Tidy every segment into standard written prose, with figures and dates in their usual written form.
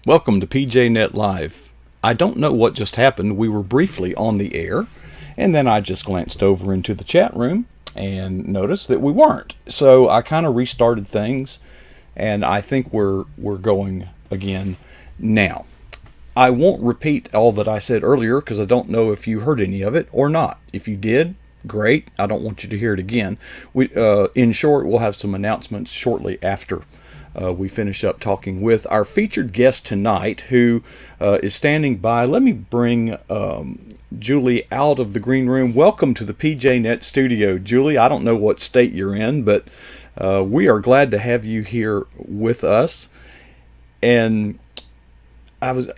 Welcome to PJNet Live. I don't know what just happened. We were briefly on the air, and then I just glanced over into the chat room and noticed that we weren't. So I kind of restarted things, and I think we're going again now. I won't repeat all that I said earlier because I don't know if you heard any of it or not. If you did, great. I don't want you to hear it again. In short, we'll have some announcements shortly after we finish up talking with our featured guest tonight, who is standing by. Let me bring Julie out of the green room. Welcome to the PJNet studio, Julie. I don't know what state you're in, but we are glad to have you here with us. And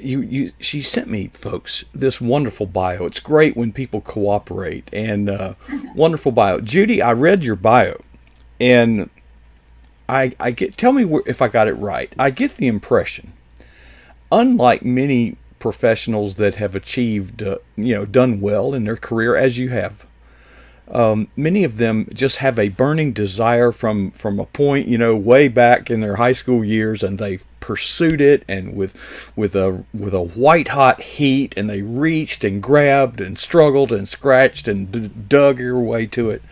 she sent me, folks, this wonderful bio. It's great when people cooperate, and wonderful bio. Judy, I read your bio, and I get, tell me if I got it right. I get the impression, unlike many professionals that have achieved, done well in their career as you have, many of them just have a burning desire from a point, way back in their high school years, and they've pursued it, and with a white hot heat, and they reached and grabbed and struggled and scratched and dug your way to it.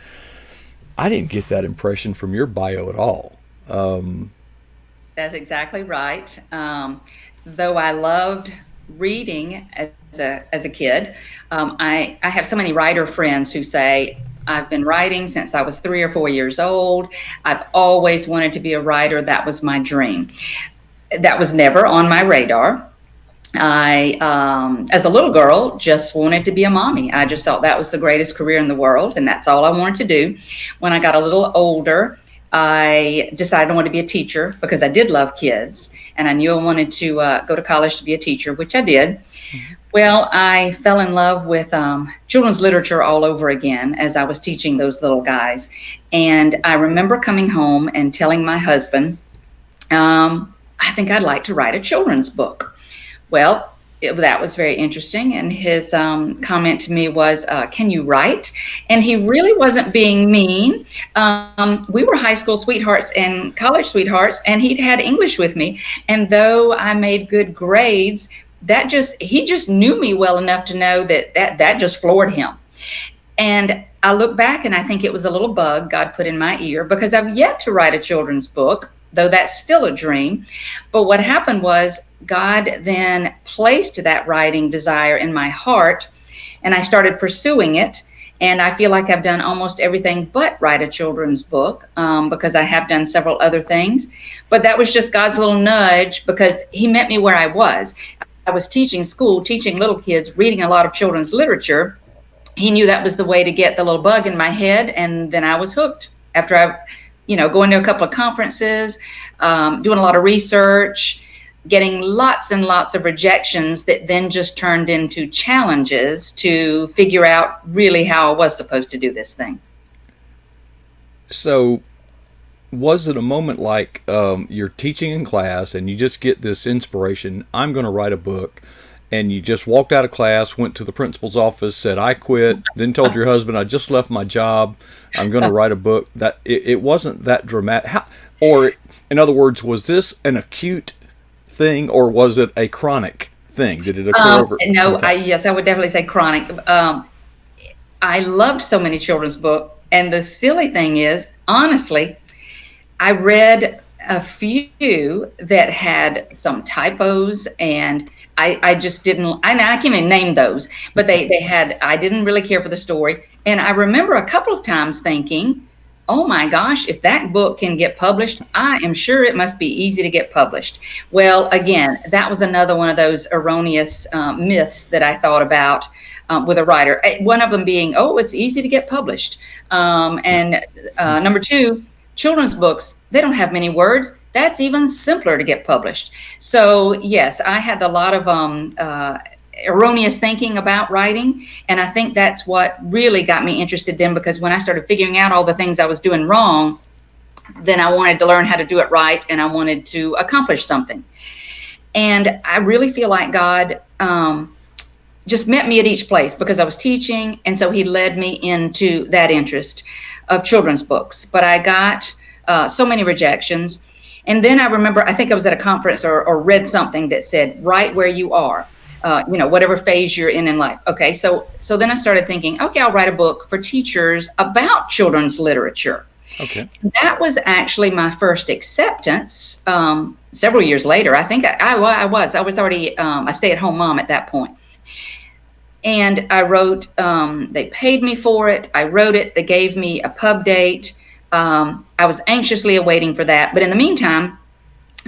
I didn't get that impression from your bio at all. That's exactly right. Though I loved reading as a kid, I have so many writer friends who say, I've been writing since I was 3 or 4 years old. I've always wanted to be a writer. That was my dream. That was never on my radar. As a little girl, just wanted to be a mommy. I just thought that was the greatest career in the world, and that's all I wanted to do. When I got a little older, I decided I wanted to be a teacher because I did love kids, and I knew I wanted to go to college to be a teacher, which I did. Well, I fell in love with children's literature all over again as I was teaching those little guys. And I remember coming home and telling my husband, I think I'd like to write a children's book. Well, that was very interesting. And his comment to me was, can you write? And he really wasn't being mean. We were high school sweethearts and college sweethearts, and he'd had English with me. And though I made good grades, he just knew me well enough to know that just floored him. And I look back and I think it was a little bug God put in my ear, because I've yet to write a children's book, though that's still a dream. But what happened was God then placed that writing desire in my heart, and I started pursuing it. And I feel like I've done almost everything but write a children's book, because I have done several other things. But that was just God's little nudge, because he met me where I was. I was teaching school, teaching little kids, reading a lot of children's literature. He knew that was the way to get the little bug in my head, and then I was hooked. After going to a couple of conferences, doing a lot of research, getting lots and lots of rejections that then just turned into challenges to figure out really how I was supposed to do this thing. So, was it a moment like you're teaching in class and you just get this inspiration, I'm going to write a book, and you just walked out of class, went to the principal's office, said, I quit, then told your husband, I just left my job, I'm going to write a book? That it wasn't that dramatic. Or, in other words, was this an acute thing, or was it a chronic thing? Did it occur over No, some time? yes, I would definitely say chronic. I loved so many children's books. And the silly thing is, honestly, I read a few that had some typos, and I just didn't, I can't even name those, but I didn't really care for the story. And I remember a couple of times thinking, oh my gosh, if that book can get published, I am sure it must be easy to get published. Well, again, that was another one of those erroneous myths that I thought about with a writer. One of them being, oh, it's easy to get published. And number two, children's books, they don't have many words. That's even simpler to get published. So yes, I had a lot of erroneous thinking about writing, and I think that's what really got me interested then, because when I started figuring out all the things I was doing wrong, then I wanted to learn how to do it right, and I wanted to accomplish something. And I really feel like God just met me at each place, because I was teaching, and so he led me into that interest of children's books. But I got so many rejections. And then I remember, I think I was at a conference or read something that said, right where you are, whatever phase you're in life. Okay, so then I started thinking, okay, I'll write a book for teachers about children's literature. Okay. That was actually my first acceptance. Several years later, I think I was already a stay-at-home mom at that point. And I wrote, they paid me for it. I wrote it. They gave me a pub date. I was anxiously awaiting for that. But in the meantime,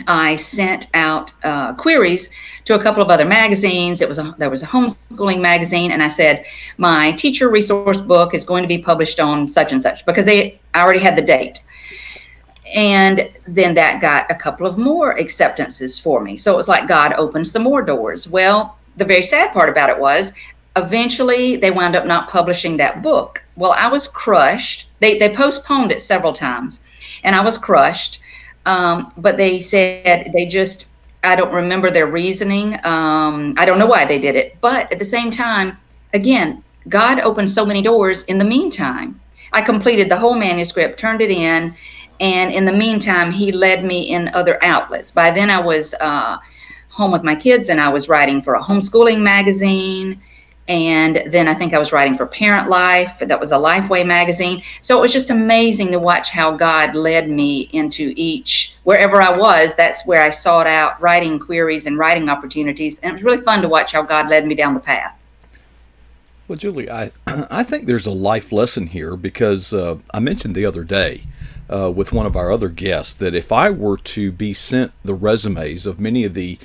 I sent out queries to a couple of other magazines. There was a homeschooling magazine, and I said, my teacher resource book is going to be published on such and such, because I already had the date. And then that got a couple of more acceptances for me. So it was like God opened some more doors. Well, the very sad part about it was eventually they wound up not publishing that book. Well, I was crushed. They postponed it several times, and I was crushed. But they said I don't remember their reasoning. I don't know why they did it. But at the same time, again, God opened so many doors in the meantime. I completed the whole manuscript, turned it in, and in the meantime, he led me in other outlets. By then, I was home with my kids, and I was writing for a homeschooling magazine. And then I think I was writing for Parent Life. That was a Lifeway magazine. So it was just amazing to watch how God led me into wherever I was, that's where I sought out writing queries and writing opportunities. And it was really fun to watch how God led me down the path. Well, Julie, I think there's a life lesson here because I mentioned the other day with one of our other guests that if I were to be sent the resumes of many of the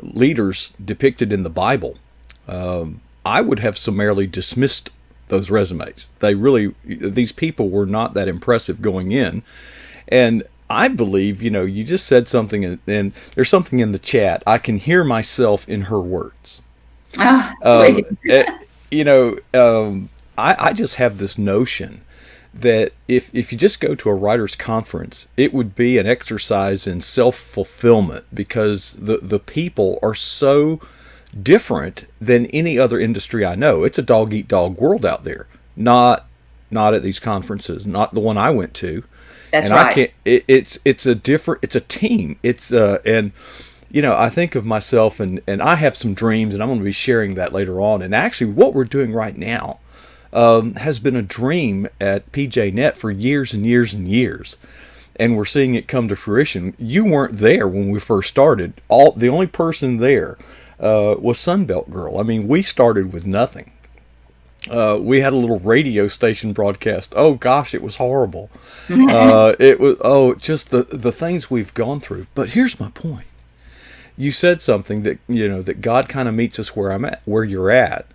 leaders depicted in the Bible, I would have summarily dismissed those resumes. These people were not that impressive going in. And I believe, you just said something, and there's something in the chat. I can hear myself in her words. Sweet. I just have this notion that if you just go to a writer's conference, it would be an exercise in self-fulfillment because the people are so different than any other industry I know. It's a dog-eat-dog world out there. Not at these conferences, not the one I went to. That's and right. I can't. It's a team. I think of myself and I have some dreams, and I'm going to be sharing that later on. And actually, what we're doing right now has been a dream at PJNet for years and years and years. And we're seeing it come to fruition. You weren't there when we first started. The only person there was Sunbelt Girl. I mean, we started with nothing. We had a little radio station broadcast. Oh gosh, it was horrible. It was just the things we've gone through. But here's my point. You said something that God kind of meets us where I'm at, where you're at.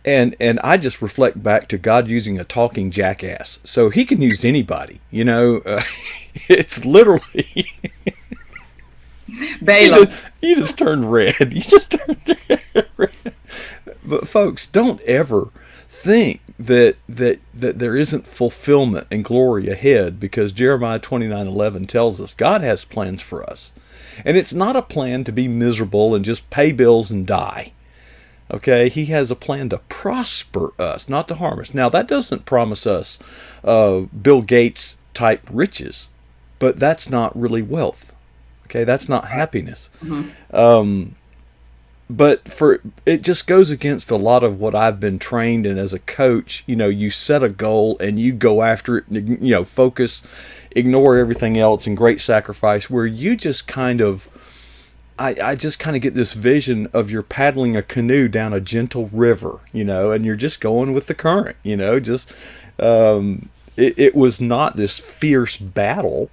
And I just reflect back to God using a talking jackass. So he can use anybody, it's literally Balaam. You just turned red. You just turned red. But folks, don't ever think that there isn't fulfillment and glory ahead, because Jeremiah 29:11 tells us God has plans for us. And it's not a plan to be miserable and just pay bills and die. Okay, he has a plan to prosper us, not to harm us. Now, that doesn't promise us Bill Gates type riches, but that's not really wealth. Okay, that's not happiness. Mm-hmm. But it just goes against a lot of what I've been trained in as a coach. You set a goal and you go after it, focus, ignore everything else, and great sacrifice, where you just kind of, I just kind of get this vision of you're paddling a canoe down a gentle river, and you're just going with the current, it was not this fierce battle.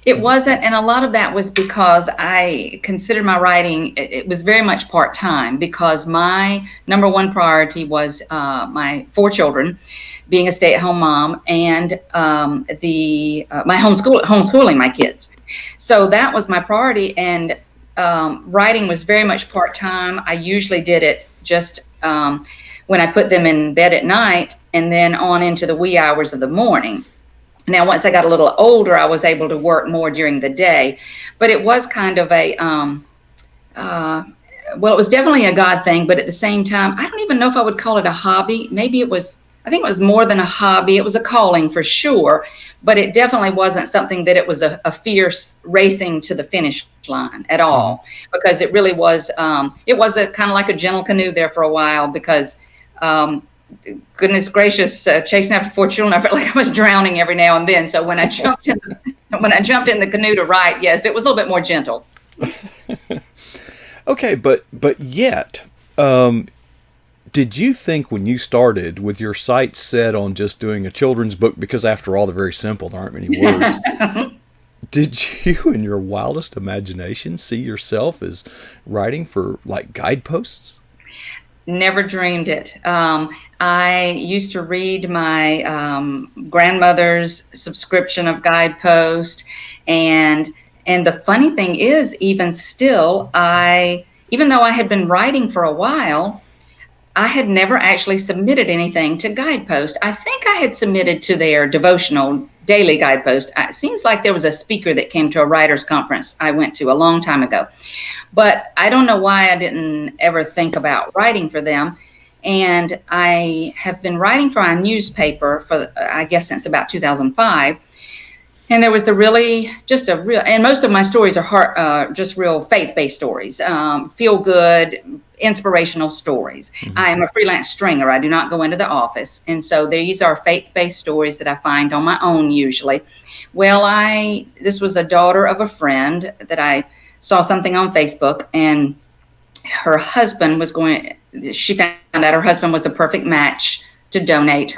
It wasn't, and a lot of that was because I considered my writing, it was very much part-time, because my number one priority was my 4 children, being a stay-at-home mom, and my homeschooling my kids. So that was my priority, and writing was very much part-time. I usually did it just when I put them in bed at night, and then on into the wee hours of the morning. Now, once I got a little older, I was able to work more during the day, but it was kind of it was definitely a God thing, but at the same time, I don't even know if I would call it a hobby. Maybe it was I think it was more than a hobby. It was a calling for sure, but it definitely wasn't something that it was a fierce racing to the finish line at Hmm. all, because it really was, it was a kind of like a gentle canoe there for a while, because um, goodness gracious, chasing after four children, I felt like I was drowning every now and then. So when I jumped in, when I jumped in the canoe to write, yes, it was a little bit more gentle. Okay, but yet, um, did you think when you started with your sights set on just doing a children's book, because after all, they're very simple, there aren't many words, did you in your wildest imagination see yourself as writing for like guideposts? Never dreamed it. I used to read my grandmother's subscription of Guidepost, and the funny thing is, even still, even though I had been writing for a while, I had never actually submitted anything to Guidepost. I think I had submitted to their devotional daily Guidepost. It seems like there was a speaker that came to a writers conference I went to a long time ago. But I don't know why I didn't ever think about writing for them. And I have been writing for a newspaper for, I guess, since about 2005. And there was just a real, and most of my stories are just real faith-based stories, feel good, inspirational stories. Hmm. I am a freelance stringer. I do not go into the office. And so these are faith-based stories that I find on my own usually. Well, this was a daughter of a friend that I saw something on Facebook, and her husband was going, she found out her husband was a perfect match to donate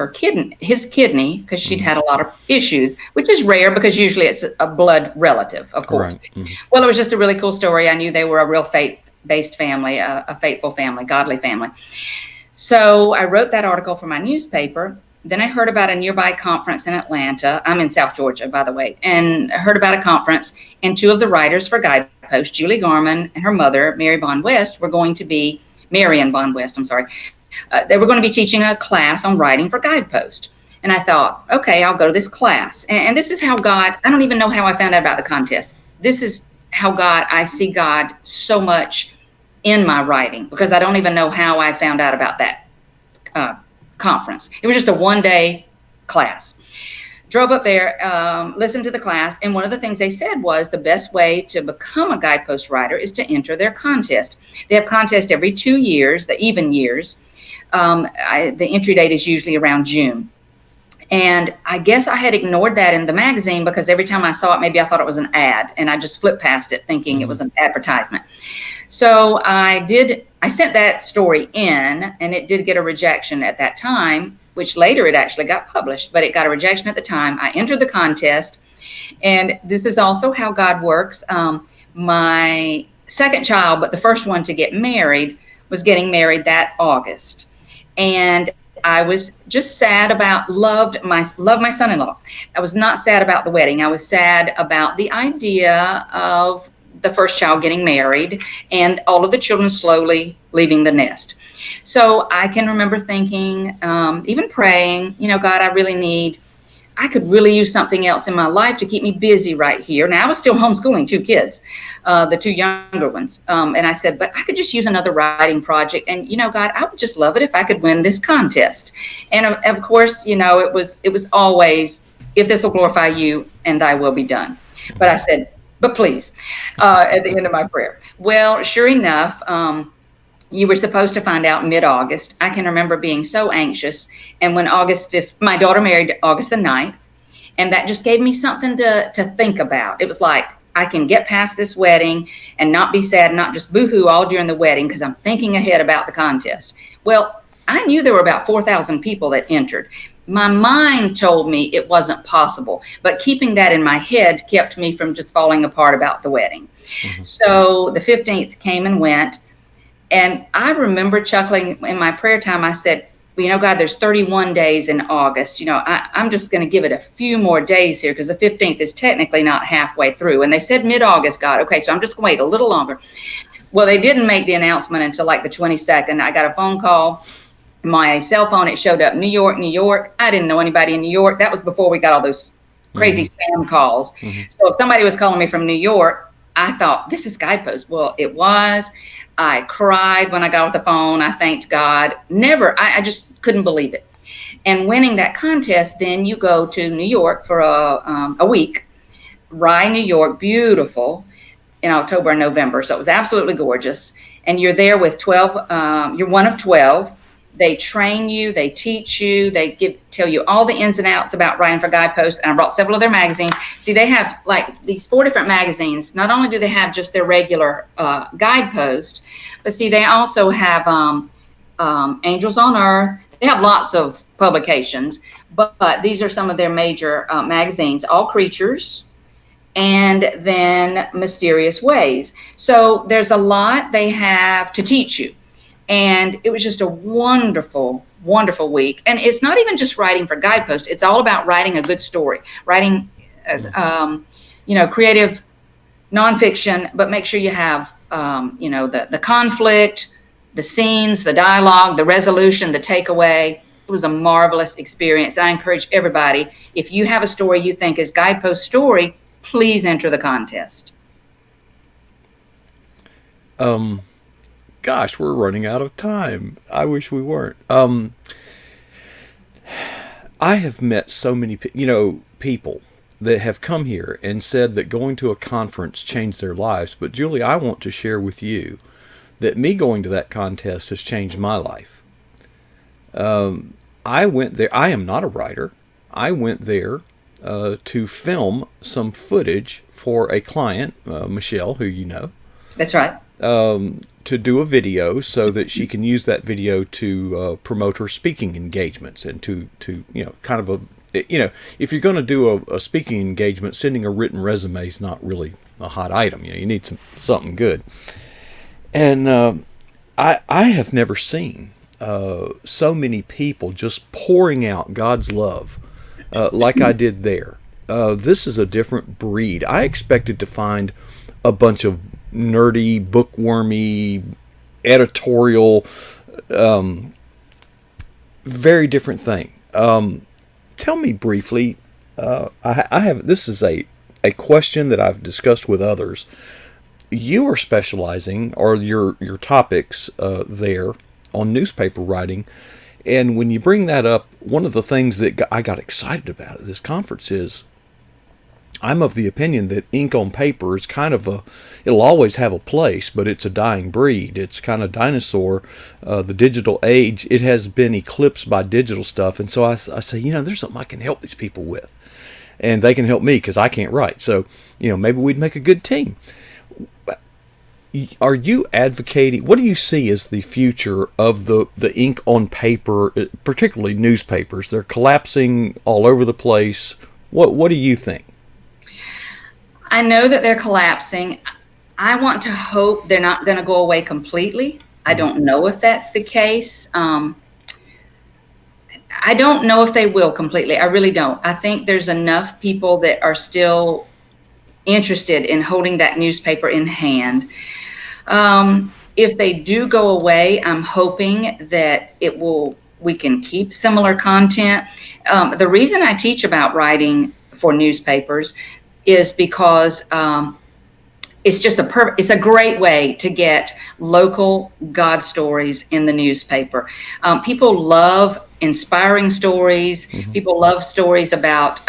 his kidney, because she'd Hmm. had a lot of issues, which is rare because usually it's a blood relative, of course. Right. Hmm. Well, it was just a really cool story. I knew they were a real faith-based family, a faithful family, godly family. So I wrote that article for my newspaper. Then I heard about a nearby conference in Atlanta. I'm in South Georgia, by the way, and I heard about a conference, and two of the writers for Guidepost, Julie Garman and her mother, Marion Bond West, I'm sorry. They were going to be teaching a class on writing for Guidepost. And I thought, okay, I'll go to this class. And this is how God, I don't even know how I found out about the contest. This is how I see God so much in my writing, because I don't even know how I found out about that uh, conference. It was just a 1 day class. Drove up there, listened to the class, and one of the things they said was the best way to become a Guidepost writer is to enter their contest. They have contests every 2 years, the even years. The entry date is usually around June. And I guess I had ignored that in the magazine, because every time I saw it, maybe I thought it was an ad, and I just flipped past it thinking it Hmm. was an advertisement. So I sent that story in, and it did get a rejection at that time, which later it actually got published, but it got a rejection at the time. I entered the contest, and this is also how God works. My second child, but the first one to get married, was getting married that August. And I was just sad about love my son-in-law. I was not sad about the wedding. I was sad about the idea of the first child getting married and all of the children slowly leaving the nest. So I can remember thinking, even praying, God, I could really use something else in my life to keep me busy right here. Now, I was still homeschooling two kids, the two younger ones. And I said, but I could just use another writing project. And, God, I would just love it if I could win this contest. And of course, it was always, if this will glorify you, and thy will be done. But I said, but please, at the end of my prayer. Well, sure enough, you were supposed to find out mid-August. I can remember being so anxious. And when August 5th, my daughter married August the 9th, and that just gave me something to think about. It was like, I can get past this wedding and not be sad, not just boohoo all during the wedding, because I'm thinking ahead about the contest. Well, I knew there were about 4,000 people that entered. My mind told me it wasn't possible, but keeping that in my head kept me from just falling apart about the wedding. Hmm. So the 15th came and went. And I remember chuckling in my prayer time. I said, well, God, there's 31 days in August. I'm just going to give it a few more days here, because the 15th is technically not halfway through. And they said mid-August, God. Okay, so I'm just going to wait a little longer. Well, they didn't make the announcement until like the 22nd. I got a phone call. My cell phone, it showed up New York, New York. I didn't know anybody in New York. That was before we got all those crazy Hmm. spam calls. Hmm. So if somebody was calling me from New York, I thought, this is Guidepost. Well, it was. I cried when I got off the phone. I thanked God. I just couldn't believe it. And winning that contest, then you go to New York for a week. Rye, New York, beautiful, in October and November. So it was absolutely gorgeous. And you're there with 12, you're one of 12. They train you, they teach you, they tell you all the ins and outs about writing for Guideposts. And I brought several of their magazines. See, they have like these 4 different magazines. Not only do they have just their regular Guidepost, but see, they also have Angels on Earth. They have lots of publications, but these are some of their major magazines, All Creatures, and then Mysterious Ways. So there's a lot they have to teach you. And it was just a wonderful, wonderful week. And it's not even just writing for Guideposts. It's all about writing a good story, writing, creative nonfiction, but make sure you have, the conflict, the scenes, the dialogue, the resolution, the takeaway. It was a marvelous experience. I encourage everybody, if you have a story you think is Guidepost story, please enter the contest. Gosh, we're running out of time. I wish we weren't. I have met so many, people that have come here and said that going to a conference changed their lives. But Julie, I want to share with you that me going to that contest has changed my life. I went there. I am not a writer. I went there to film some footage for a client, Michelle, who you know. That's right. To do a video so that she can use that video to promote her speaking engagements and to kind of if you're going to do a speaking engagement, sending a written resume is not really a hot item. You need something good. And I have never seen so many people just pouring out God's love like I did there. This is a different breed. I expected to find a bunch of nerdy, bookwormy, editorial, very different thing. Tell me briefly, I have, this is a question that I've discussed with others. You are specializing, or your topics there on newspaper writing, and when you bring that up, one of the things that I got excited about at this conference is I'm of the opinion that ink on paper is kind of it'll always have a place, but it's a dying breed. It's kind of dinosaur. The digital age, it has been eclipsed by digital stuff. And so I say, there's something I can help these people with. And they can help me because I can't write. So, maybe we'd make a good team. Are you advocating, what do you see as the future of the ink on paper, particularly newspapers? They're collapsing all over the place. What do you think? I know that they're collapsing. I want to hope they're not going to go away completely. I don't know if that's the case. I don't know if they will completely. I really don't. I think there's enough people that are still interested in holding that newspaper in hand. If they do go away, I'm hoping that we can keep similar content. The reason I teach about writing for newspapers is because it's a great way to get local God stories in the newspaper. People love inspiring stories. Mm-hmm. People love stories about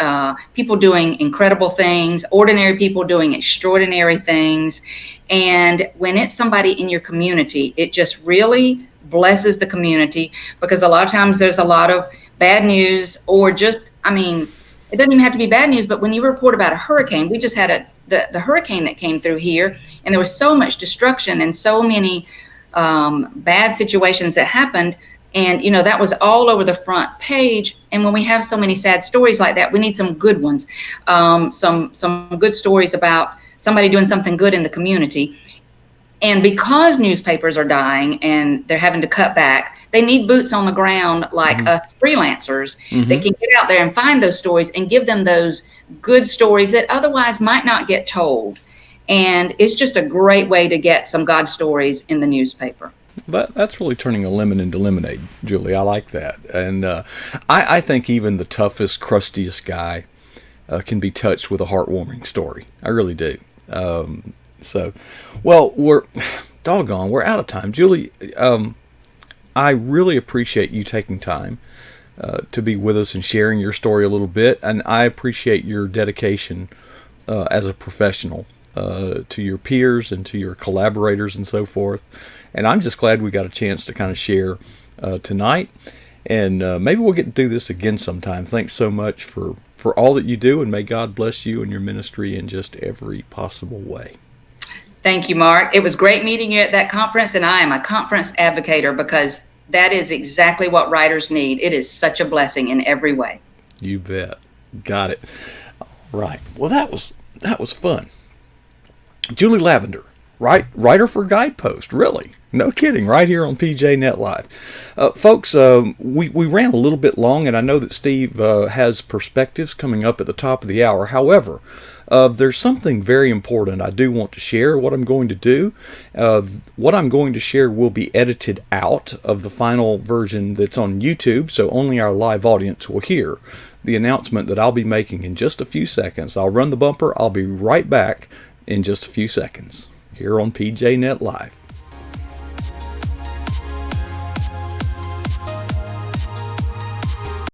people doing incredible things, ordinary people doing extraordinary things. And when it's somebody in your community, it just really blesses the community, because a lot of times there's a lot of bad news, or just, it doesn't even have to be bad news, but when you report about a hurricane, we just had the hurricane that came through here, and there was so much destruction and so many bad situations that happened. And, that was all over the front page. And when we have so many sad stories like that, we need some good ones, some good stories about somebody doing something good in the community. And because newspapers are dying and they're having to cut back, they need boots on the ground like mm-hmm. us freelancers mm-hmm. that can get out there and find those stories and give them those good stories that otherwise might not get told. And it's just a great way to get some God stories in the newspaper. That's really turning a lemon into lemonade, Julie. I like that. And I think even the toughest, crustiest guy can be touched with a heartwarming story. I really do. We're out of time. Julie, I really appreciate you taking time to be with us and sharing your story a little bit. And I appreciate your dedication as a professional to your peers and to your collaborators and so forth. And I'm just glad we got a chance to kind of share tonight. And maybe we'll get to do this again sometime. Thanks so much for all that you do, and may God bless you and your ministry in just every possible way. Thank you, Mark. It was great meeting you at that conference, and I am a conference advocator because that is exactly what writers need. It is such a blessing in every way. You bet. Got it. All right. Well, that was fun. Julie Lavender, writer for Guideposts, really. No kidding, right here on PJ Net Live. Folks, we ran a little bit long, and I know that Steve has perspectives coming up at the top of the hour. However, there's something very important I do want to share. What I'm going to do, what I'm going to share will be edited out of the final version that's on YouTube, so only our live audience will hear the announcement that I'll be making in just a few seconds. I'll run the bumper. I'll be right back in just a few seconds here on PJ Net Live.